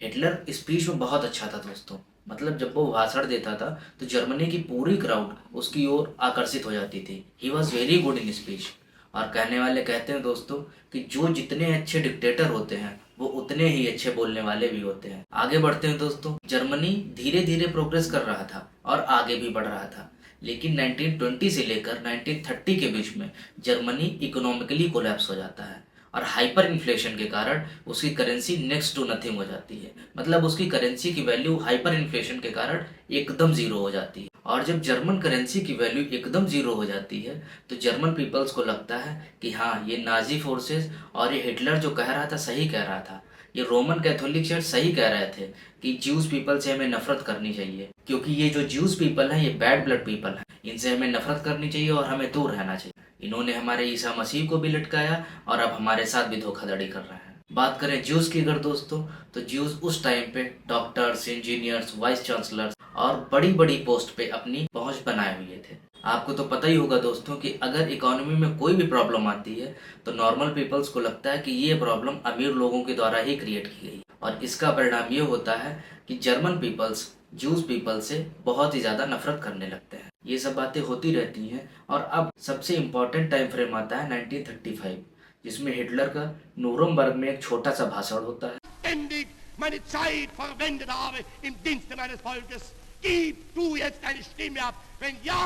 Hitler speech में बहुत अच्छा था दोस्तों। मतलब जब वो भाषण देता था तो जर्मनी की पूरी क्राउड उसकी ओर आकर्षित हो जाती थी। He was very good in speech. और कहने वाले कहते हैं दोस्तों कि जो जितने अच्छे डिक्टेटर होते हैं वो उतने ही अच्छे बोलने वाले भी होते हैं। आगे बढ़ते हैं दोस्तों। जर्मनी धीरे धीरे प्रोग्रेस कर रहा था और आगे भी बढ़ रहा था, लेकिन 1920 से लेकर 1930 के बीच में जर्मनी इकोनॉमिकली कोलैप्स हो जाता है और हाइपर इन्फ्लेशन के कारण उसकी करेंसी नेक्स्ट टू नथिंग हो जाती है। मतलब उसकी करेंसी की वैल्यू हाइपर इन्फ्लेशन के कारण एकदम जीरो हो जाती है। और जब जर्मन करेंसी की वैल्यू एकदम जीरो हो जाती है तो जर्मन पीपल्स को लगता है कि हाँ, ये नाजी फोर्सेस और ये हिटलर जो कह रहा था सही कह रहा था। ये रोमन कैथोलिक चर्च सही कह रहे थे कि ज्यूज पीपल से हमें नफरत करनी चाहिए, क्योंकि ये जो ज्यूज पीपल हैं ये बैड ब्लड पीपल हैं। इनसे हमें नफरत करनी चाहिए और हमें दूर रहना चाहिए। इन्होंने हमारे ईसा मसीह को भी लटकाया और अब हमारे साथ भी धोखाधड़ी कर रहे हैं। बात करें ज्यूज की अगर दोस्तों, तो ज्यूज उस टाइम पे डॉक्टर्स, इंजीनियर्स, वाइस चांसलर्स और बड़ी बड़ी पोस्ट पे अपनी पहुंच बनाए हुए थे। आपको तो पता ही होगा दोस्तों कि अगर इकोनॉमी में कोई भी प्रॉब्लम आती है तो नॉर्मल पीपल्स को लगता है कि ये प्रॉब्लम अमीर लोगों के द्वारा ही क्रिएट की गई, और इसका परिणाम ये होता है कि जर्मन पीपल्स जूस पीपल से बहुत ही ज़्यादा नफरत करने लगते हैं। ये सब बातें होती रहती हैं। और अब सबसे इम्पोर्टेंट टाइम फ्रेम आता है 1935, जिसमें हिटलर का नूरमबर्ग में एक छोटा सा भाषण होता है। Ständig meine Zeit verwendet habe im Dienste meines Volkes. Gib du jetzt deine Stimme ab. Wenn ja,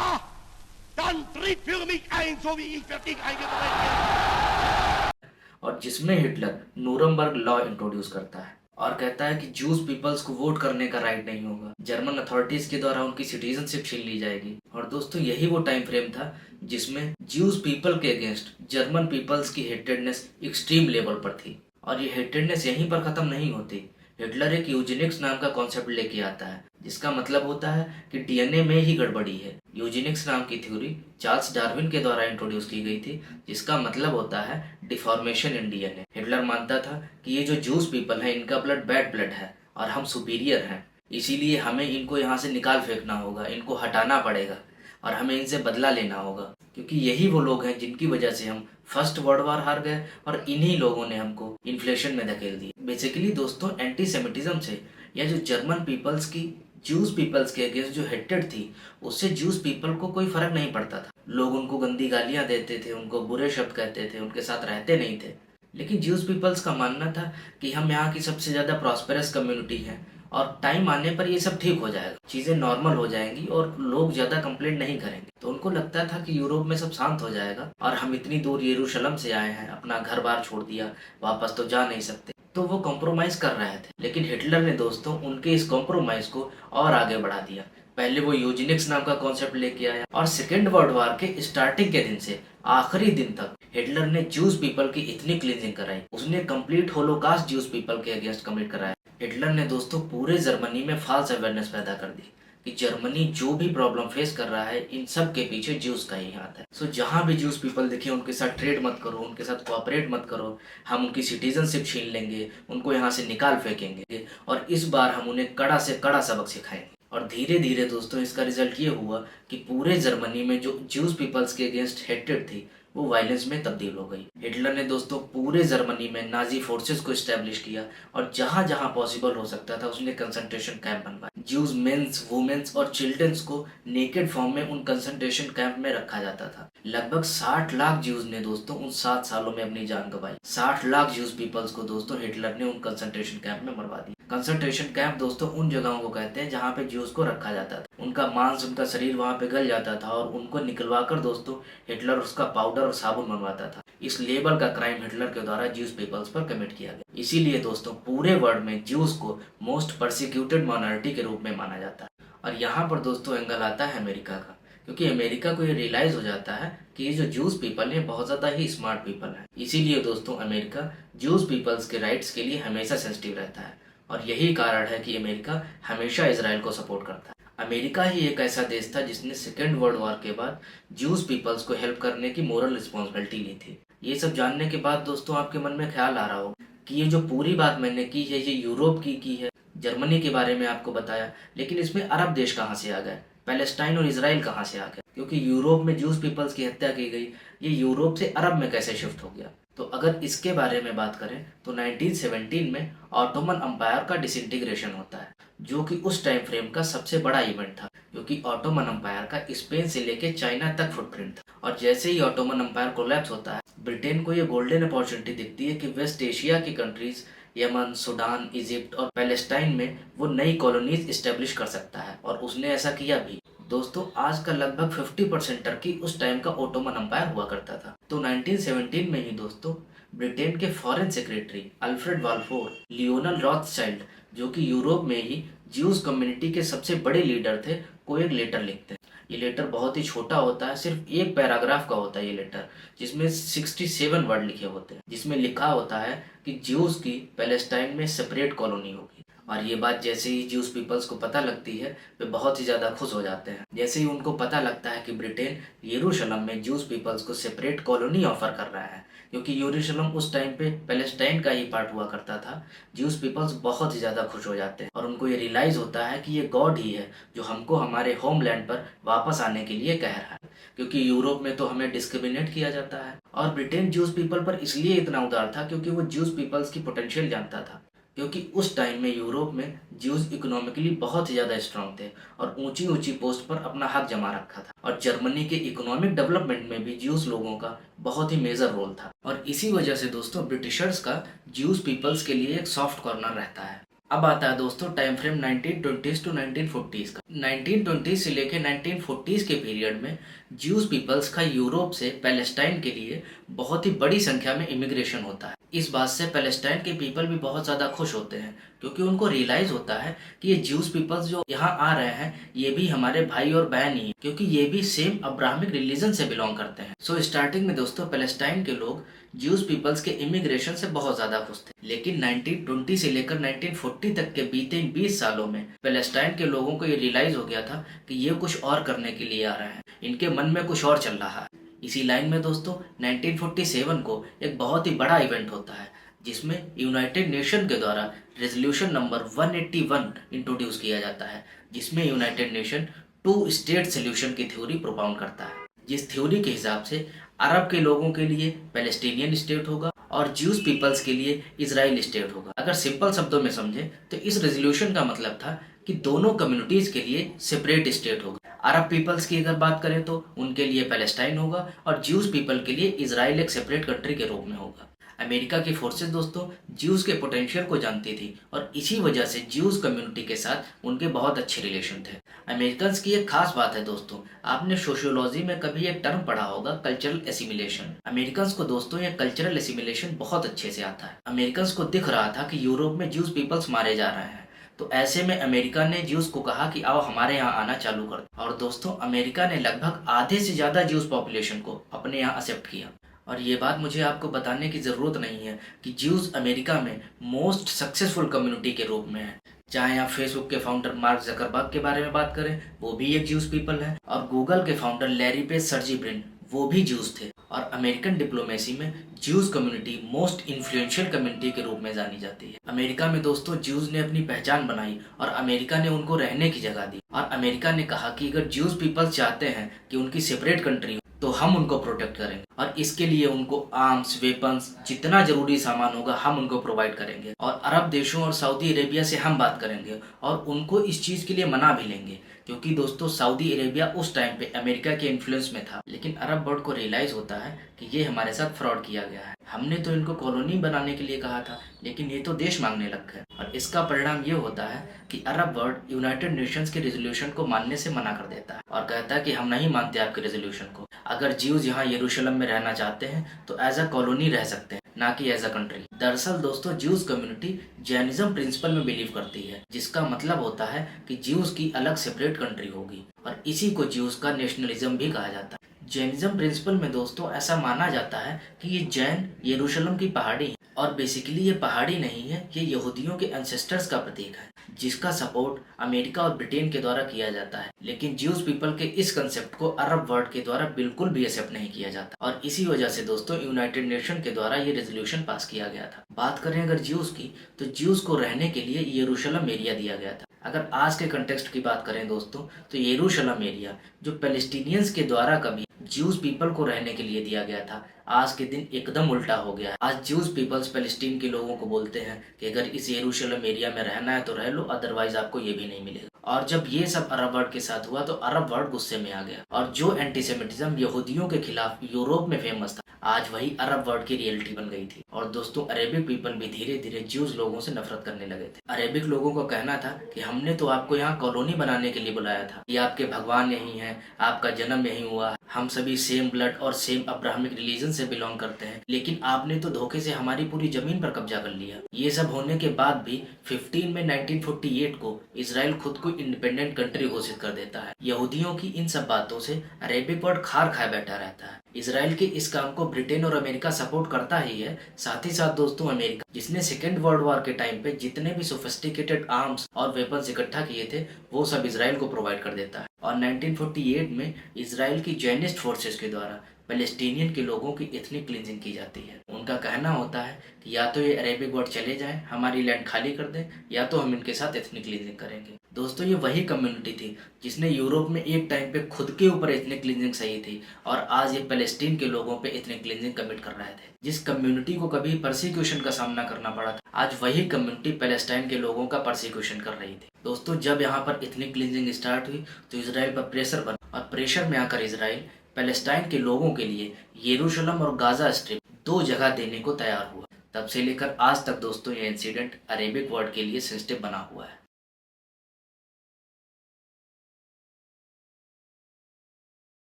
dann tritt für mich ein, so wie ich für dich eingetreten bin. और जिसमें हिटलर नूरमबर्ग लॉ इंट्रोड्यूस करता है और कहता है कि juice peoples को vote करने का राइट नहीं होगा, जर्मन अथॉरिटीज के द्वारा उनकी सिटीजनशिप छीन ली जाएगी। और दोस्तों यही वो टाइम फ्रेम था जिसमें जूस पीपल के अगेंस्ट जर्मन पीपल्स की हेटेडनेस एक्सट्रीम लेवल पर थी। और ये हेटेडनेस यहीं पर खत्म नहीं होती। हिटलर एक यूजेनिक्स नाम का कॉन्सेप्ट लेके आता है, जिसका मतलब होता है कि डीएनए में ही गड़बड़ी है। यूजेनिक्स नाम की थ्योरी चार्ल्स डार्विन के द्वारा इंट्रोड्यूस की गई थी, जिसका मतलब होता है डिफॉर्मेशन इन डीएनए। हिटलर मानता था कि ये जो जूस पीपल है इनका ब्लड बैड ब्लड है और हम सुपीरियर हैं, इसीलिए हमें इनको यहाँ से निकाल फेंकना होगा, इनको हटाना पड़ेगा और हमें इनसे बदला लेना होगा, क्योंकि यही वो लोग हैं जिनकी वजह से हम फर्स्ट वर्ल्ड वॉर हार गए और इन्हीं लोगों ने हमको इन्फ्लेशन में धकेल दिया। बेसिकली दोस्तों एंटीसेमिटिज्म से या जो जर्मन पीपल्स की जूस पीपल्स के अगेंस्ट जो हेटेड थी, उससे जूस पीपल को कोई फर्क नहीं पड़ता था। लोग उनको गंदी गालियां देते थे, उनको बुरे शब्द कहते थे, उनके साथ रहते नहीं थे। लेकिन जूस पीपल्स का मानना था कि हम यहाँ की सबसे ज़्यादा प्रॉस्पेरस कम्युनिटी हैं और टाइम आने पर ये सब ठीक हो जाएगा, चीज़ें नॉर्मल हो जाएंगी और लोग ज़्यादा कंप्लेंट नहीं करेंगे। तो उनको लगता था कि यूरोप में सब शांत हो जाएगा और हम इतनी दूर यरूशलेम से आए हैं, अपना घर बार छोड़ दिया, वापस तो जा नहीं सकते। तो वो कॉम्प्रोमाइज कर रहे थे। लेकिन हिटलर ने दोस्तों उनके इस कॉम्प्रोमाइज को और आगे बढ़ा दिया। पहले वो यूजेनिक्स नाम का कॉन्सेप्ट लेके आया और सेकेंड वर्ल्ड वॉर के स्टार्टिंग के दिन से आखिरी दिन तक हिटलर ने जूस पीपल की इतनी क्लींजिंग कराई, उसने कंप्लीट होलोकास्ट जूस पीपल के अगेंस्ट कमिट कराया। हिटलर ने दोस्तों पूरे जर्मनी में फॉल्स अवेयरनेस पैदा कर दी कि जर्मनी जो भी प्रॉब्लम फेस कर रहा है इन सब के पीछे ज्यूस का ही हाथ है। सो जहाँ भी ज्यूस पीपल दिखे उनके साथ ट्रेड मत करो, उनके साथ कोऑपरेट मत करो, हम उनकी सिटीजनशिप छीन लेंगे, उनको यहाँ से निकाल फेंकेंगे और इस बार हम उन्हें कड़ा से कड़ा सबक सिखाएंगे। और धीरे धीरे दोस्तों इसका रिजल्ट ये हुआ कि पूरे जर्मनी में जो ज्यूस पीपल्स के अगेंस्ट हेटेड थी वो वायलेंस में तब्दील हो गई। हिटलर ने दोस्तों पूरे जर्मनी में नाजी फोर्सेस को एस्टेब्लिश किया और जहां जहां पॉसिबल हो सकता था उसने कंसंट्रेशन कैंप बनवाए। ज्यूज मेंस, वुमेन्स और चिल्ड्रंस को नेकेड फॉर्म में उन कंसंट्रेशन कैंप में रखा जाता था। लगभग 60 लाख ज्यूज ने दोस्तों उन 7 सालों में अपनी जान गंवाई। 60 लाख ज्यूज पीपल्स को दोस्तों हिटलर ने उन कंसंट्रेशन कैंप में मरवा दिया। कंसंट्रेशन कैंप दोस्तों उन जगहों को कहते हैं जहाँ पे ज्यूज को रखा जाता था। उनका मांस, उनका शरीर वहाँ पे गल जाता था और उनको निकलवा कर दोस्तों हिटलर उसका पाउडर और साबुन बनवाता था। इस लेवल का क्राइम हिटलर के द्वारा ज्यूज पीपल्स पर कमिट किया गया। इसीलिए दोस्तों पूरे वर्ल्ड में ज्यूज को मोस्ट परसिक्यूटेड माइनॉरिटी के रूप में माना जाता है। और यहाँ पर दोस्तों एंगल आता है अमेरिका का, क्योंकि अमेरिका को ये रियलाइज हो जाता है कि ये जो जूस पीपल है बहुत ज़्यादा ही स्मार्ट पीपल है। इसीलिए दोस्तों अमेरिका जूस पीपल्स के राइट्स के लिए हमेशा सेंसिटिव रहता है और यही कारण है कि अमेरिका हमेशा इसराइल को सपोर्ट करता है। अमेरिका ही एक ऐसा देश था जिसने सेकेंड वर्ल्ड वॉर के बाद जूस पीपल्स को हेल्प करने की मोरल रिस्पॉन्सिबिलिटी ली थी। ये सब जानने के बाद दोस्तों आपके मन में ख्याल आ रहा होगा कि ये जो पूरी बात मैंने की है ये यूरोप की है, जर्मनी के बारे में आपको बताया, लेकिन इसमें अरब देश कहाँ से आ गए, पैलेस्टाइन और इसराइल कहाँ से आ गए? क्योंकि यूरोप में जूस पीपल्स की हत्या की गई, ये यूरोप से अरब में कैसे शिफ्ट हो गया? तो अगर इसके बारे में बात करें तो 1917 में ऑटोमन अम्पायर का डिसइंटीग्रेशन होता है, जो कि उस टाइम फ्रेम का सबसे बड़ा इवेंट था, क्योंकि ऑटोमन अम्पायर का स्पेन से लेके चाइना तक फुटप्रिंट था। और जैसे ही ऑटोमन अम्पायर कोलैप्स होता है, ब्रिटेन को ये गोल्डन अपॉर्चुनिटी दिखती है कि वेस्ट एशिया की कंट्रीज यमन, सूडान, इजिप्ट और पैलेस्टाइन में वो नई कॉलोनीज इस्टेब्लिश कर सकता है, और उसने ऐसा किया भी। दोस्तों, आज का लगभग 50% टर्की उस टाइम का ओटोमन अम्पायर हुआ करता था। तो 1917 में ही दोस्तों ब्रिटेन के foreign secretary Alfred Balfour Lionel Rothschild, जो कि यूरोप में ही ज्यूज कम्युनिटी के सबसे बड़े लीडर थे, को एक लेटर लिखते हैं। ये लेटर बहुत ही छोटा होता है, सिर्फ एक पैराग्राफ का होता है ये लेटर, जिसमें 67 वर्ड लिखे होते हैं, जिसमें लिखा होता है कि ज्यूज की पैलेस्टाइन में सेपरेट कॉलोनी होगी। और ये बात जैसे ही ज्यूज पीपल्स को पता लगती है, वे बहुत ही ज़्यादा खुश हो जाते हैं। जैसे ही उनको पता लगता है कि ब्रिटेन यरूशलेम में ज्यूज पीपल्स को सेपरेट कॉलोनी ऑफर कर रहा है, क्योंकि यरूशलेम उस टाइम पे पैलेस्टाइन का ही पार्ट हुआ करता था, ज्यूज पीपल्स बहुत ही ज़्यादा खुश हो जाते हैं। और उनको ये रियलाइज़ होता है कि ये गॉड ही है जो हमको हमारे होमलैंड पर वापस आने के लिए कह रहा है, क्योंकि यूरोप में तो हमें डिस्क्रिमिनेट किया जाता है। और ब्रिटेन ज्यूज पीपल पर इसलिए इतना उदार था क्योंकि वो ज्यूज पीपल्स की पोटेंशियल जानता था, क्योंकि उस टाइम में यूरोप में ज्यूज इकोनॉमिकली बहुत ही ज़्यादा स्ट्रांग थे और ऊंची ऊंची पोस्ट पर अपना हक जमा रखा था। और जर्मनी के इकोनॉमिक डेवलपमेंट में भी ज्यूज लोगों का बहुत ही मेजर रोल था। और इसी वजह से दोस्तों ब्रिटिशर्स का ज्यूज पीपल्स के लिए एक सॉफ्ट कॉर्नर रहता है। अब आता है दोस्तों time frame 1920s to 1940s का। 1920s से लेके 1940s के पीरियड में ज्यूज पीपल्स का यूरोप से पैलेस्टाइन के लिए बहुत ही बड़ी संख्या में इमिग्रेशन होता है। इस बात से पैलेस्टाइन के पीपल भी बहुत ज़्यादा खुश होते हैं, क्योंकि उनको रियलाइज़ होता है कि ये ज्यूज पीपल्स जो यहाँ आ रहे हैं ये भी हमारे भाई और बहन ही हैं, क्योंकि ये भी सेम अब्राहमिक रिलीजन से बिलोंग करते हैं। सो स्टार्टिंग में दोस्तों पैलेस्टाइन के लोग ज्यूज पीपल्स के इमिग्रेशन से बहुत ज़्यादा खुश थे, लेकिन 1920 से लेकर 1940 तक के बीते 20 सालों में पैलेस्टाइन के लोगों को ये रियलाइज़ हो गया था कि ये कुछ और करने के लिए आ रहे हैं, इनके मन में कुछ और चल रहा है। इसी लाइन में दोस्तों 1947 को एक बहुत ही बड़ा इवेंट होता है, जिसमें यूनाइटेड नेशन के द्वारा रेजोल्यूशन नंबर 181 इंट्रोड्यूस किया जाता है, जिसमें यूनाइटेड नेशन 2 स्टेट सोल्यूशन की थ्योरी प्रोपाउंड करता है। जिस थ्योरी के हिसाब से अरब के लोगों के लिए पैलेस्टीनियन स्टेट होगा और ज्यूज पीपल्स के लिए इजराइल स्टेट होगा। अगर सिंपल शब्दों में समझें तो इस रेजोल्यूशन का मतलब था कि दोनों कम्युनिटीज के लिए सेपरेट स्टेट होगा। अरब पीपल्स की अगर बात करें तो उनके लिए पैलेस्टाइन होगा और ज्यूज पीपल के लिए इजराइल एक सेपरेट कंट्री के रूप में होगा। अमेरिका की फोर्सेस दोस्तों ज्यूज के पोटेंशियल को जानती थी और इसी वजह से ज्यूज कम्युनिटी के साथ उनके बहुत अच्छे रिलेशन थे। अमेरिकन की एक खास बात है दोस्तों, आपने सोशियोलॉजी में कभी एक टर्म पढ़ा होगा, कल्चरल एसिमिलेशन। अमेरिकन को दोस्तों ये कल्चरल एसिमिलेशन बहुत अच्छे से आता है। अमेरिकन को दिख रहा था कि यूरोप में ज्यूज पीपल्स मारे जा रहे हैं, तो ऐसे में अमेरिका ने ज्यूज को कहा कि आओ हमारे यहाँ आना चालू कर दो। और दोस्तों अमेरिका ने लगभग आधे से ज़्यादा ज्यूज पॉपुलेशन को अपने यहाँ एक्सेप्ट किया। और ये बात मुझे आपको बताने की ज़रूरत नहीं है कि ज्यूज अमेरिका में मोस्ट सक्सेसफुल कम्युनिटी के रूप में है। चाहे आप फेसबुक के फाउंडर मार्क जकरबर्ग के बारे में बात करें, वो भी एक ज्यूज पीपल है, और गूगल के founder Larry page Sergey Brin, वो भी ज्यूज थे। और अमेरिकन डिप्लोमेसी में Jews community most influential community के रूप में जानी जाती है। अमेरिका में दोस्तों ज्यूज ने अपनी पहचान बनाई और अमेरिका ने उनको रहने की जगह दी। और अमेरिका ने कहा कि अगर ज्यूज पीपल चाहते हैं कि उनकी सेपरेट कंट्री हो तो हम उनको प्रोटेक्ट करेंगे, और इसके लिए उनको आर्म्स, वेपन्स, जितना जरूरी सामान होगा हम उनको प्रोवाइड करेंगे। और अरब देशों और सऊदी अरेबिया से हम बात करेंगे और उनको इस चीज़ के लिए मना भी लेंगे, क्योंकि दोस्तों सऊदी अरेबिया उस टाइम पे अमेरिका के इन्फ्लुएंस में था। लेकिन अरब वर्ल्ड को रियलाइज़ होता है कि ये हमारे साथ फ्रॉड किया गया है, हमने तो इनको कॉलोनी बनाने के लिए कहा था, लेकिन ये तो देश मांगने लग गए। और इसका परिणाम ये होता है कि अरब वर्ल्ड यूनाइटेड नेशंस के रेजोल्यूशन को मानने से मना कर देता है और कहता है कि हम नहीं मानते आपके रेजोल्यूशन को। अगर ज्यूज यहाँ यरूशलेम में रहना चाहते हैं तो एज अ कॉलोनी रह सकते हैं, ना कि एज अ कंट्री। दरअसल दोस्तों ज्यूज कम्युनिटी जैनिज्म प्रिंसिपल में बिलीव करती है, जिसका मतलब होता है कि ज्यूज की अलग सेपरेट कंट्री होगी, और इसी को ज्यूज का नेशनलिज्म भी कहा जाता है। जैनिज्म प्रिंसिपल में दोस्तों ऐसा माना जाता है कि ये जैन यरूशलेम की पहाड़ी है, और बेसिकली ये पहाड़ी नहीं है, ये यहूदियों के एंसेस्टर्स का प्रतीक है। जिसका सपोर्ट अमेरिका और ब्रिटेन के द्वारा किया जाता है, लेकिन ज्यूज पीपल के इस कंसेप्ट को अरब वर्ल्ड के द्वारा बिल्कुल भी एक्सेप्ट नहीं किया जाता और इसी वजह से दोस्तों यूनाइटेड नेशन के द्वारा ये रेजोल्यूशन पास किया गया था। बात करें अगर ज्यूज की, तो ज्यूज को रहने के लिए यरूशलेम एरिया दिया गया था। अगर आज के कंटेक्स्ट की बात करें दोस्तों, तो यरूशलेम एरिया जो पैलेस्टीनियंस के द्वारा कभी ज्यूज पीपल को रहने के लिए दिया गया था, आज के दिन एकदम उल्टा हो गया है। आज ज्यूज पीपल्स पैलेस्टीन के लोगों को बोलते हैं कि अगर इस यरूशलेम एरिया में रहना है तो रह लो, अदरवाइज आपको ये भी नहीं मिलेगा। और जब ये सब अरब वर्ल्ड के साथ हुआ तो अरब वर्ल्ड गुस्से में आ गया और जो एंटीसेमिटिज्म यहूदियों के खिलाफ यूरोप में फेमस था, आज वही अरब वर्ल्ड की रियलिटी बन गई थी। और दोस्तों अरेबिक पीपल भी धीरे धीरे ज्यूज लोगों से नफरत करने लगे थे। अरेबिक लोगों का कहना था कि हमने तो आपको यहाँ कॉलोनी बनाने के लिए बुलाया था, ये आपके भगवान यही हैं, आपका जन्म यही हुआ, हम सभी सेम ब्लड और सेम अब्राहमिक रिलीजन से बिलोंग करते हैं, लेकिन आपने तो धोखे से हमारी पूरी जमीन पर कब्जा कर लिया। ये सब होने के बाद भी 15 में 1948 को इसराइल खुद को इंडिपेंडेंट कंट्री घोषित कर देता है। यहूदियों की इन सब बातों से अरेबिक वर्ल्ड खार खाए बैठा रहता है। इसराइल के इस काम को ब्रिटेन और अमेरिका सपोर्ट करता ही है, साथ ही साथ दोस्तों अमेरिका, जिसने सेकेंड वर्ल्ड वॉर के टाइम पे जितने भी सोफिस्टिकेटेड आर्म्स और वेपन्स इकट्ठा किए थे वो सब इसराइल को प्रोवाइड कर देता है। और 1948 में इसराइल की जॉयनिस्ट फोर्सेस के द्वारा पैलेस्टीनियन के लोगों की एथनिक क्लींजिंग की जाती है। उनका कहना होता है कि या तो ये अरेबिक वर्ल्ड चले जाएं, हमारी लैंड खाली कर दें, या तो हम इनके साथ एथनिक क्लींजिंग करेंगे। दोस्तों ये वही कम्युनिटी थी जिसने यूरोप में एक टाइम पे खुद के ऊपर एथनिक क्लींजिंग सही थी और आज ये पैलेस्टीन के लोगों पे एथनिक क्लींजिंग कमिट कर रहे थे। जिस कम्युनिटी को कभी परसिक्यूशन का सामना करना पड़ा था, आज वही कम्युनिटी पैलेस्टाइन के लोगों का परसिक्यूशन कर रही थी। दोस्तों जब यहाँ पर एथनिक क्लींजिंग स्टार्ट हुई तो इसराइल पर प्रेशर बना और प्रेशर में आकर इसराइल पैलेस्टाइन के लोगों के लिए यरूशलेम और गाजा स्ट्रिप 2 जगह देने को तैयार हुआ। तब से लेकर आज तक दोस्तों ये इंसिडेंट अरेबिक वर्ल्ड के लिए सेंसिटिव बना हुआ है।